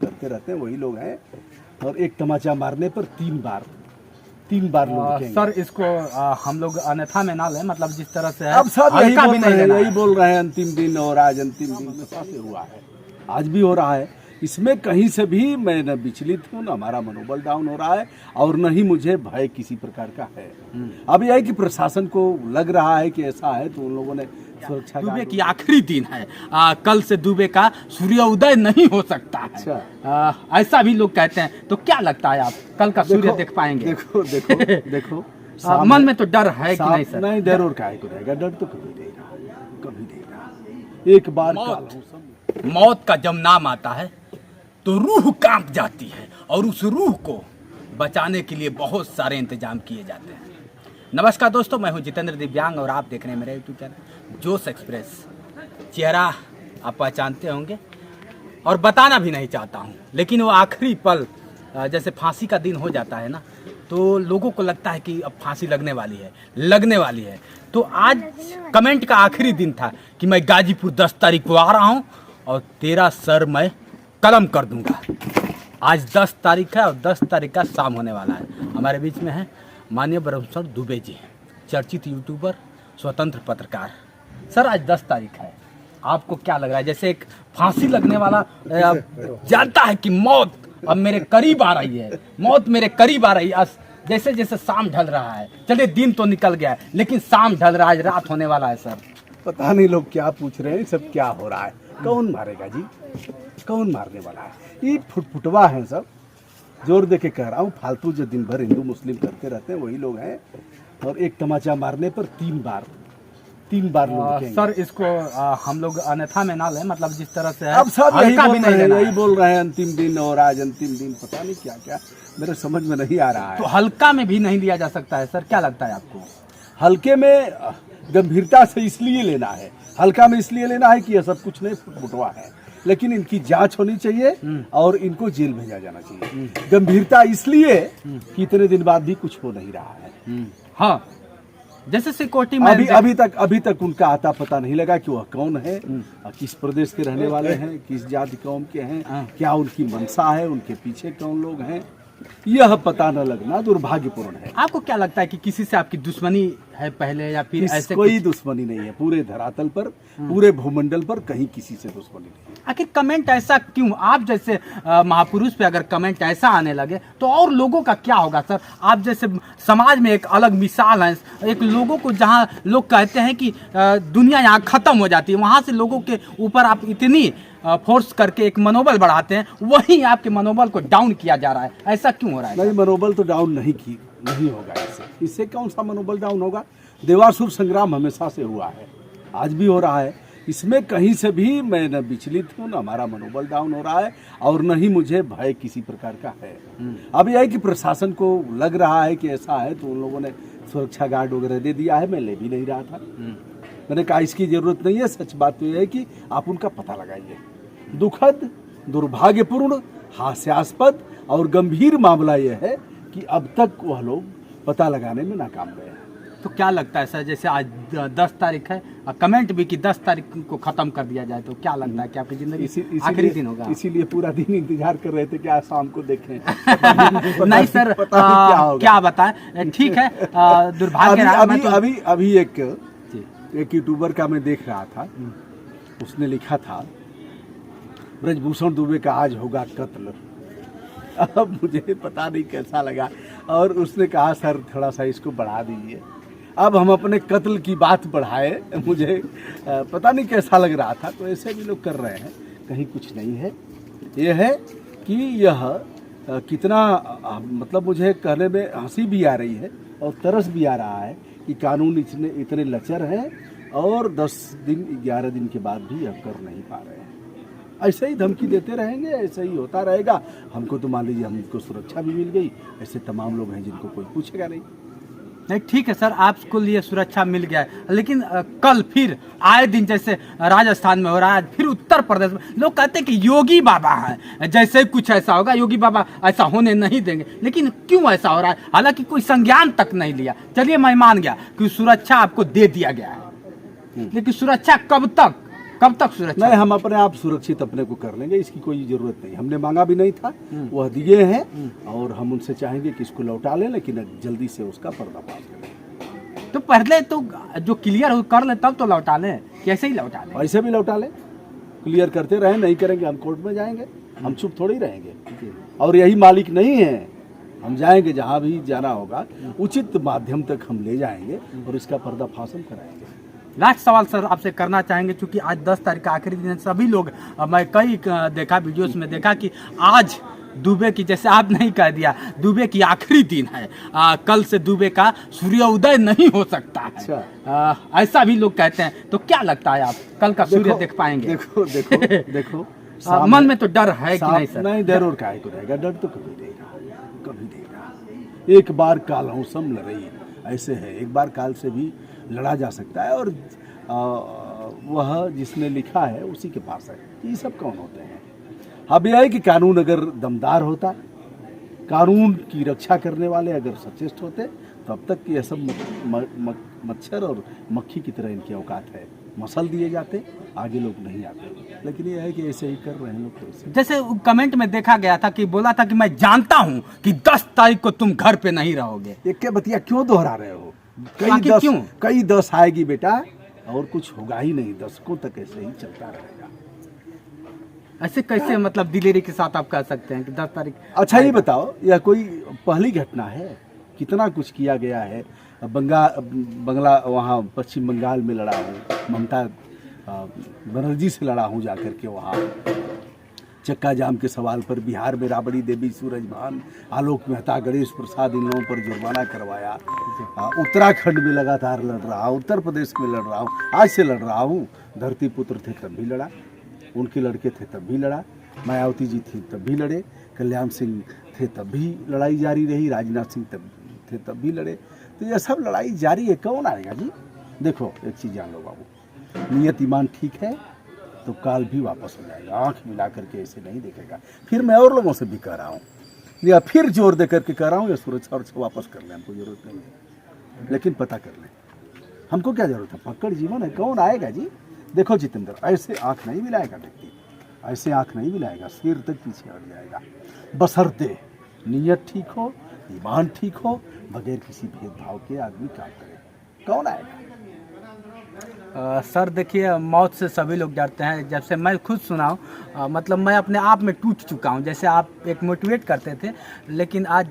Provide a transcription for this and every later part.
करते रहते हैं वही लोग हैं। और एक तमाचा मारने पर तीन बार लोग रुकेंगे। सर इसको हम लोग अन्यथा में ना लें, मतलब जिस तरह से है अब सब हल्का भी नहीं लेना यही है। बोल रहे हैं अंतिम दिन, और आज अंतिम दिन हमेशा से हुआ है, आज भी हो रहा है। इसमें कहीं से भी मैं न विचलित हूँ, न हमारा मनोबल डाउन हो रहा है, और न ही मुझे भय किसी प्रकार का है। अब यह है कि प्रशासन को लग रहा है कि ऐसा है, तो उन लोगों ने सुरक्षा दुबे की आखिरी दिन है, कल से दुबे का सूर्योदय नहीं हो सकता है। अच्छा। ऐसा भी लोग कहते हैं, तो क्या लगता है आप कल का सूर्य देख पाएंगे? देखो देखो देखो मन में तो डर है कि नहीं सर? नहीं, डर और काहे को रहेगा, डर तो कभी देगा। एक बार मौत का जब नाम आता है तो रूह कांप जाती है, और उस रूह को बचाने के लिए बहुत सारे इंतजाम किए जाते हैं। नमस्कार दोस्तों, मैं हूं जितेंद्र दिव्यांग और आप देख रहे हैं मेरा यूट्यूब चैनल जोश एक्सप्रेस। चेहरा आप पहचानते होंगे और बताना भी नहीं चाहता हूं, लेकिन वो आखिरी पल जैसे फांसी का दिन हो जाता है ना, तो लोगों को लगता है कि अब फांसी लगने वाली है। तो आज कमेंट का आखिरी दिन था कि मैं गाजीपुर 10 तारीख को आ रहा हूं और तेरा सर मैं कलम कर दूंगा। आज 10 तारीख है और 10 तारीख का शाम होने वाला है। हमारे बीच में है माननीय ब्रह्मसर दुबे जी, चर्चित यूट्यूबर, स्वतंत्र पत्रकार। सर आज 10 तारीख है, आपको क्या लग रहा है? जैसे एक फांसी लगने वाला जानता है कि मौत अब मेरे करीब आ रही है, मौत मेरे करीब आ रही है। जैसे जैसे शाम ढल रहा है, चलिए दिन तो निकल गया है, लेकिन शाम ढल रहा है, रात होने वाला है। सर पता नहीं लोग क्या पूछ रहे हैं, सब क्या हो रहा है, कौन मारेगा जी, कौन मारने वाला है? ये फुटफुटवा है सब, जोर दे के कह रहा हूँ। फालतू जो दिन भर हिंदू मुस्लिम करते रहते हैं वही लोग हैं। और एक तमाचा मारने पर तीन बार लोग रुकेंगे। सर इसको हम लोग अन्यथा में ना लें, मतलब जिस तरह से है अब सब हल्का भी नहीं लेना यही है। बोल रहे हैं अंतिम दिन, और आज अंतिम दिन, पता नहीं क्या क्या मेरे समझ में नहीं आ रहा है। तो हल्का में भी नहीं लिया जा सकता है सर, क्या लगता है आपको? हल्के में गंभीरता से इसलिए लेना है, हल्का में इसलिए लेना है कि यह सब कुछ नहीं, फुटफुटवा है, लेकिन इनकी जांच होनी चाहिए और इनको जेल भेजा जाना चाहिए। गंभीरता इसलिए कि इतने दिन बाद भी कुछ हो नहीं रहा है। हाँ, जैसे सिक्योरिटी में अभी तक उनका आता पता नहीं लगा कि वह कौन है, किस प्रदेश के रहने वाले हैं, किस जाति कौम के हैं, क्या उनकी मंशा है, उनके पीछे कौन लोग हैं, यह पता न लगना दुर्भाग्यपूर्ण है। आपको क्या लगता है कि किसी से आपकी दुश्मनी है पहले, या फिर ऐसे कोई दुश्मनी नहीं है? पूरे धरातल पर, पूरे भूमंडल पर कहीं किसी से दुश्मनी नहीं। आखिर कमेंट ऐसा क्यों? आप जैसे महापुरुष पे अगर कमेंट ऐसा आने लगे तो और लोगों का क्या होगा सर? आप जैसे समाज में एक अलग मिसाल है, एक लोगों को जहां लोग कहते हैं कि दुनिया यहाँ खत्म हो जाती है, वहां से लोगों के ऊपर आप इतनी फोर्स करके एक मनोबल बढ़ाते हैं, वहीं आपके मनोबल को डाउन किया जा रहा है। ऐसा क्यों हो रहा है? नहीं, मनोबल तो डाउन नहीं होगा। इससे कौन सा मनोबल डाउन होगा? देवासुर संग्राम हमेशा से हुआ है, आज भी हो रहा है। इसमें कहीं से भी मैं न विचलित हूँ, न हमारा मनोबल डाउन हो रहा है, और न ही मुझे भय किसी प्रकार का है। अब यह है कि प्रशासन को लग रहा है कि ऐसा है, तो उन लोगों ने सुरक्षा गार्ड वगैरह दे दिया है। मैं ले भी नहीं रहा था, मैंने कहा इसकी जरूरत नहीं है। सच बात तो यह है कि आप उनका पता लगाइए। दुखद, दुर्भाग्यपूर्ण, हास्यास्पद और गंभीर मामला यह है कि अब तक वह लोग पता लगाने में नाकाम गए हैं। तो क्या लगता है सर, जैसे आज 10 तारीख है, कमेंट भी कि 10 तारीख को खत्म कर दिया जाए, तो क्या लगता है कि आपकी जिंदगी आखिरी दिन होगा? इसीलिए पूरा दिन इंतजार कर रहे थे कि आज शाम को देखें। नहीं सर, क्या बताएं। ठीक है, दुर्भाग्य। अभी एक यूट्यूबर का मैं देख रहा था, उसने लिखा था ब्रजभूषण दुबे का आज होगा कत्ल। अब मुझे पता नहीं कैसा लगा, और उसने कहा सर थोड़ा सा इसको बढ़ा दीजिए। अब हम अपने कत्ल की बात बढ़ाए, मुझे पता नहीं कैसा लग रहा था। तो ऐसे भी लोग कर रहे हैं, कहीं कुछ नहीं है। यह है कि यह कितना मतलब मुझे कहने में हंसी भी आ रही है और तरस भी आ रहा है कि कानून इतने लचर हैं, और 10 दिन 11 दिन के बाद भी यह कर नहीं पा रहे हैं। ऐसे ही धमकी देते रहेंगे, ऐसे ही होता रहेगा। हमको तो मान लीजिए हमको सुरक्षा भी मिल गई, ऐसे तमाम लोग हैं जिनको कोई पूछेगा नहीं। नहीं, ठीक है सर, आपको लिए सुरक्षा मिल गया है, लेकिन कल फिर आए दिन जैसे राजस्थान में हो रहा है, फिर उत्तर प्रदेश में लोग कहते हैं कि योगी बाबा है, जैसे कुछ ऐसा होगा, योगी बाबा ऐसा होने नहीं देंगे। लेकिन क्यों ऐसा हो रहा है? हालांकि कोई संज्ञान तक नहीं लिया। चलिए मैं मान गया कि सुरक्षा आपको दे दिया गया है, लेकिन सुरक्षा कब तक? कब तक सुरक्षा? नहीं, हम अपने आप सुरक्षित अपने को कर लेंगे, इसकी कोई जरूरत नहीं। हमने मांगा भी नहीं था, वह दिए हैं और हम उनसे चाहेंगे कि इसको लौटा लें, लेकिन जल्दी से उसका पर्दाफाश करें। तो पहले तो जो क्लियर हो कर ले तब तो लौटा लें, कैसे ही लौटा लें? ऐसे भी लौटा लें, क्लियर करते रहें, नहीं करेंगे हम कोर्ट में जाएंगे, हम चुप थोड़ी रहेंगे। और यही मालिक नहीं है, हम जाएंगे जहाँ भी जाना होगा, उचित माध्यम तक हम ले जाएंगे और इसका पर्दाफाश हम कराएंगे। लास्ट सवाल सर आपसे करना चाहेंगे, क्योंकि आज 10 तारीख का आखिरी दिन है, सभी लोग मैं कई देखा वीडियोस में देखा कि आज दुबे की, जैसे आप नहीं कह दिया, दुबे की आखिरी दिन है, कल से दुबे का सूर्योदय नहीं हो सकता है। अच्छा। ऐसा भी लोग कहते हैं, तो क्या लगता है आप कल का सूर्य देख पाएंगे? देखो देखो देखो मन में तो डर है कि नहीं सर? नहीं, डर और काहे को रहेगा, डर तो कभी देगा, कभी देगा। एक बार काल हौसम लड़ई, ऐसे है, एक बार काल से भी लड़ा जा सकता है और वह जिसने लिखा है उसी के पास है। ये सब कौन होते हैं? अब यह है कि कानून अगर दमदार होता, कानून की रक्षा करने वाले अगर सचेष्ट होते, तब तक ये सब मच्छर और मक्खी की तरह इनकी औकात है, मसल दिए जाते, आगे लोग नहीं आते। लेकिन ये है कि ऐसे ही कर रहे हैं लोग। तो जैसे कमेंट में देखा गया था कि बोला था कि मैं जानता हूं कि 10 तारीख को तुम घर पे नहीं रहोगे। ये क्या बतिया क्यों दोहरा रहे हो? क्यों? कई 10 आएगी बेटा, और कुछ होगा ही नहीं, दशकों तक ऐसे ही चलता रहेगा। ऐसे कैसे, मतलब दिलेरी के साथ आप कह सकते हैं कि 10 तारीख? अच्छा ये बताओ, यह कोई पहली घटना है? कितना कुछ किया गया है। बंगला वहाँ पश्चिम बंगाल में लड़ा हूँ, ममता बनर्जी से लड़ा हूँ जाकर के वहाँ चक्का जाम के सवाल पर। बिहार में राबड़ी देवी, सूरजभान, आलोक मेहता, गणेश प्रसाद, इन लोगों पर जुर्माना करवाया। उत्तराखंड में लगातार लड़ रहा हूँ, उत्तर प्रदेश में लड़ रहा हूँ, आज से लड़ रहा हूँ। धरती पुत्र थे तब भी लड़ा, उनके लड़के थे तब भी लड़ा, मायावती जी थी तब भी लड़े, कल्याण सिंह थे तब भी लड़ाई जारी रही, राजनाथ सिंह तब थे तब भी लड़े। तो यह सब लड़ाई जारी है, कौन आएगा जी? देखो एक चीज़ जान लो बाबू, नियत ईमान ठीक है तो काल भी वापस हो जाएगा। आंख मिला करके ऐसे नहीं देखेगा। फिर मैं और लोगों से भी कह रहा हूँ, या फिर जोर दे करके कह रहा हूँ, या सुरक्षा वापस कर लें, हमको जरूरत नहीं है, लेकिन पता कर लें। हमको क्या जरूरत है? पकड़ जीवन है, कौन आएगा जी? देखो जितेंद्र, ऐसे आंख नहीं मिलाएगा व्यक्ति, ऐसे आंख नहीं मिलाएगा, सिर तक पीछे हट जाएगा। बशर्ते नीयत ठीक हो, ईमान ठीक हो, बगैर किसी भेदभाव के आदमी काम करे, कौन आएगा? सर देखिए, मौत से सभी लोग डरते हैं। जब से मैं खुद सुना हूँ, मतलब मैं अपने आप में टूट चुका हूँ। जैसे आप एक मोटिवेट करते थे, लेकिन आज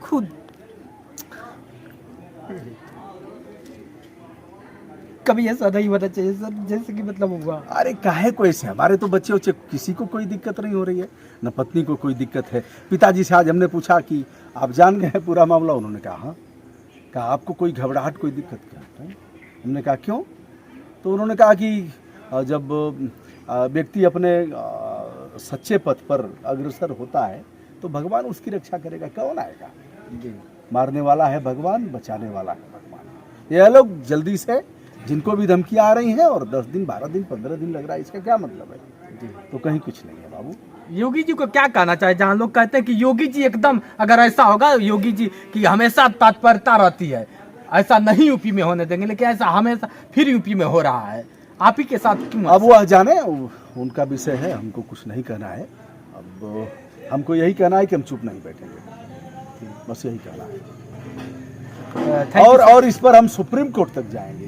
खुद कभी ऐसा नहीं होना चाहिए सर, जैसे कि मतलब हुआ। अरे काहे को ऐसे? हमारे तो बच्चे उच्चे किसी को कोई दिक्कत नहीं हो रही है, न पत्नी को कोई दिक्कत है। पिताजी से आज हमने पूछा कि आप जान गए हैं पूरा मामला? उन्होंने कहा हाँ। कहा आपको कोई घबराहट, कोई दिक्कत क्या? हमने कहा क्यों? तो उन्होंने कहा कि जब व्यक्ति अपने सच्चे पथ पर अग्रसर होता है तो भगवान उसकी रक्षा करेगा। कौन आएगा? मारने वाला है भगवान, बचाने वाला है भगवान। ये लोग जल्दी से, जिनको भी धमकियाँ आ रही हैं, और 10 दिन 12 दिन 15 दिन लग रहा है, इसका क्या मतलब है? तो कहीं कुछ नहीं है बाबू। योगी जी को क्या कहना चाहिए? जहाँ लोग कहते हैं कि योगी जी एकदम, अगर ऐसा होगा योगी जी की हमेशा तत्परता रहती है, ऐसा नहीं यूपी में होने देंगे, लेकिन ऐसा हमेशा फिर यूपी में हो रहा है, आप ही के साथ क्यों? अब वो जाने, उनका विषय है, हमको कुछ नहीं कहना है। अब हमको यही कहना है कि हम चुप नहीं बैठेंगे, बस यही कहना है। और इस पर हम सुप्रीम कोर्ट तक जाएंगे।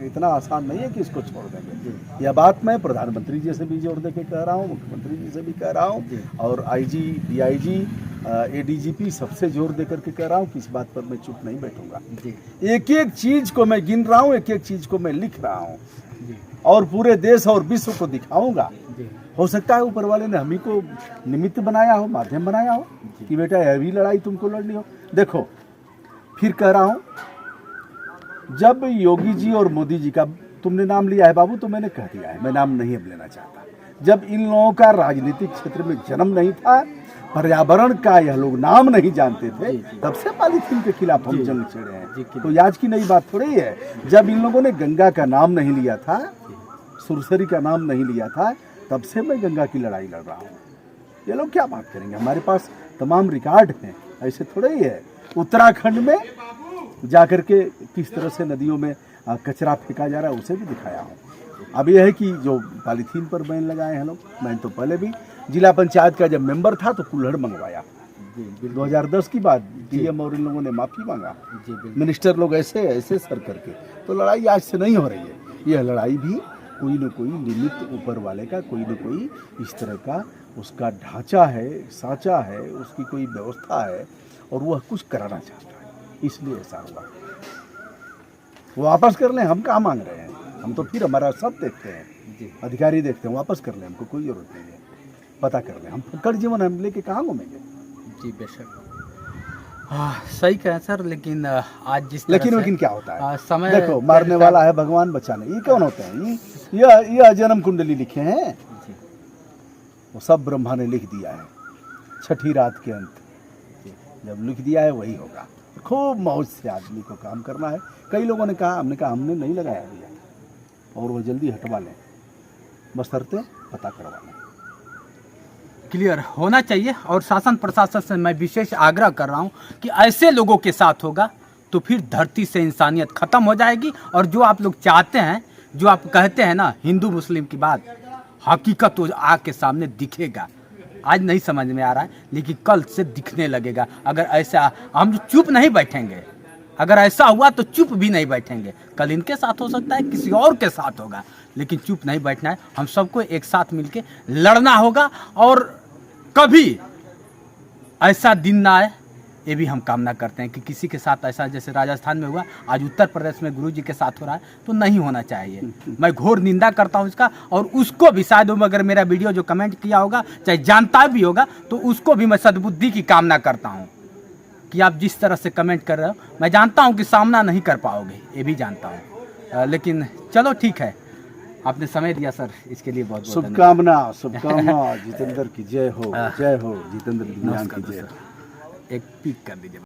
इतना आसान नहीं है कि इसको छोड़ देंगे। यह बात मैं प्रधानमंत्री जी से भी जोर दे के कह रहा हूँ, मुख्यमंत्री जी से भी कह रहा हूँ, और IG, DIG, ADGP सबसे जोर दे करके कह रहा हूँ कि इस बात पर मैं चुप नहीं बैठूंगा। एक एक चीज को मैं गिन रहा हूँ, एक एक चीज को मैं लिख रहा हूँ, और पूरे देश और विश्व को दिखाऊंगा। हो सकता है ऊपर वाले ने हमी को निमित्त बनाया हो, माध्यम बनाया हो कि बेटा अभी लड़ाई तुमको लड़नी हो। देखो फिर कह रहा हूं, जब योगी जी और मोदी जी का तुमने नाम लिया है बाबू, तो मैंने कह दिया है, मैं नाम नहीं अब लेना चाहता। जब इन लोगों का राजनीतिक क्षेत्र में जन्म नहीं था, पर्यावरण का यह लोग नाम नहीं जानते थे, तब से पॉलीथीन के खिलाफ हम जंग छेड़े हैं। तो आज की नई बात थोड़ी है। जब इन लोगों ने गंगा का नाम नहीं लिया था, सुरसरी का नाम नहीं लिया था, तब से मैं गंगा की लड़ाई लड़ रहा हूँ। ये लोग क्या बात करेंगे? हमारे पास तमाम रिकॉर्ड हैं, ऐसे थोड़े ही है। उत्तराखंड में जाकर के किस तरह से नदियों में कचरा फेंका जा रहा है, उसे भी दिखाया हूँ। अब यह है कि जो पॉलीथीन पर बैन लगाए हैं लोग, मैं तो पहले भी जिला पंचायत का जब मेंबर था तो कुल्हड़ मंगवाया। 2010 की बात, डीएम और इन लोगों ने माफ़ी मांगा, मिनिस्टर लोग ऐसे ऐसे सर करके। तो लड़ाई आज से नहीं हो रही है, यह लड़ाई भी कोई न कोई निमित्त ऊपर वाले का, कोई न कोई इस तरह का उसका ढांचा है, सांचा है, उसकी कोई व्यवस्था है और वह कुछ कराना चाहता है, इसलिए ऐसा हुआ। वो वापस कर लें, हम कहाँ मांग रहे हैं, हम तो फिर हमारा सब देखते हैं, अधिकारी देखते हैं, वापस कर लें, हमको कोई जरूरत नहीं है, पता कर लें। हम फुक्कड़ जीवन हम लेके कहाँ घूमेंगे? जी बेशक, हाँ सही कहें सर, लेकिन आज जिस तरह लेकिन से क्या होता है समय देखो, मारने वाला है भगवान बचाने। ये कौन होते हैं? ये जन्म कुंडली लिखे हैं, वो सब ब्रह्मा ने लिख दिया है, छठी रात के अंत जब लिख दिया है वही होगा। खूब मौज से आदमी को काम करना है। कई लोगों ने कहा, हमने कहा हमने नहीं लगाया भैया, और वो जल्दी हटवा लें, बशर्ते पता करवा लें। क्लियर होना चाहिए। और शासन प्रशासन से मैं विशेष आग्रह कर रहा हूं कि ऐसे लोगों के साथ होगा तो फिर धरती से इंसानियत खत्म हो जाएगी। और जो आप लोग चाहते हैं, जो आप कहते हैं ना हिंदू मुस्लिम की बात, हकीकत तो आग के सामने दिखेगा। आज नहीं समझ में आ रहा है, लेकिन कल से दिखने लगेगा। अगर ऐसा हम चुप नहीं बैठेंगे, अगर ऐसा हुआ तो चुप भी नहीं बैठेंगे। कल इनके साथ हो सकता है, किसी और के साथ होगा, लेकिन चुप नहीं बैठना है। हम सबको एक साथ मिलके लड़ना होगा और कभी ऐसा दिन ना आए, ये भी हम कामना करते हैं कि किसी के साथ ऐसा जैसे राजस्थान में हुआ, आज उत्तर प्रदेश में गुरुजी के साथ हो रहा है, तो नहीं होना चाहिए। मैं घोर निंदा करता हूँ इसका। और उसको भी शायद अगर मेरा वीडियो जो कमेंट किया होगा, चाहे जानता भी होगा, तो उसको भी मैं सद्बुद्धि की कामना करता हूँ कि आप जिस तरह से कमेंट कर रहे हो, मैं जानता हूँ कि सामना नहीं कर पाओगे, ये भी जानता हूँ। लेकिन चलो ठीक है, आपने समय दिया सर, इसके लिए बहुत बहुत शुभकामना। जितेंद्र की जय हो, जय हो जितेंद्र की जय हो। एक पिक कर दीजिए।